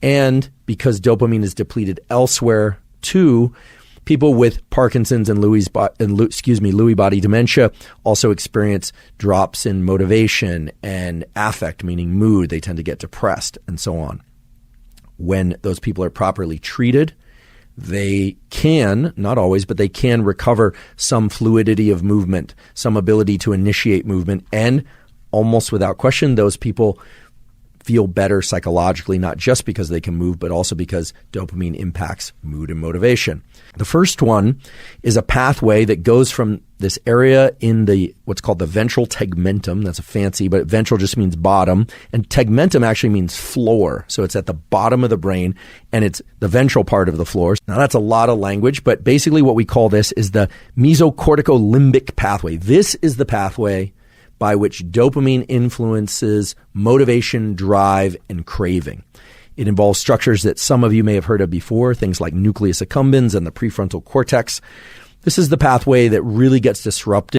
And because dopamine is depleted elsewhere too, people with Parkinson's and Lewy body dementia also experience drops in motivation and affect, meaning mood. They tend to get depressed and so on. When those people are properly treated, they can, not always, but they can recover some fluidity of movement, some ability to initiate movement, and almost without question, those people feel better psychologically, not just because they can move, but also because dopamine impacts mood and motivation. The first one is a pathway that goes from this area in the what's called the ventral tegmentum. That's a fancy, but ventral just means bottom, and tegmentum actually means floor. So it's at the bottom of the brain, and it's the ventral part of the floor. Now that's a lot of language, but basically what we call this is the Mesocorticolimbic pathway. This is the pathway by which dopamine influences motivation, drive, and craving. It involves structures that some of you may have heard of before, things like nucleus accumbens and the prefrontal cortex. This is the pathway that really gets disrupted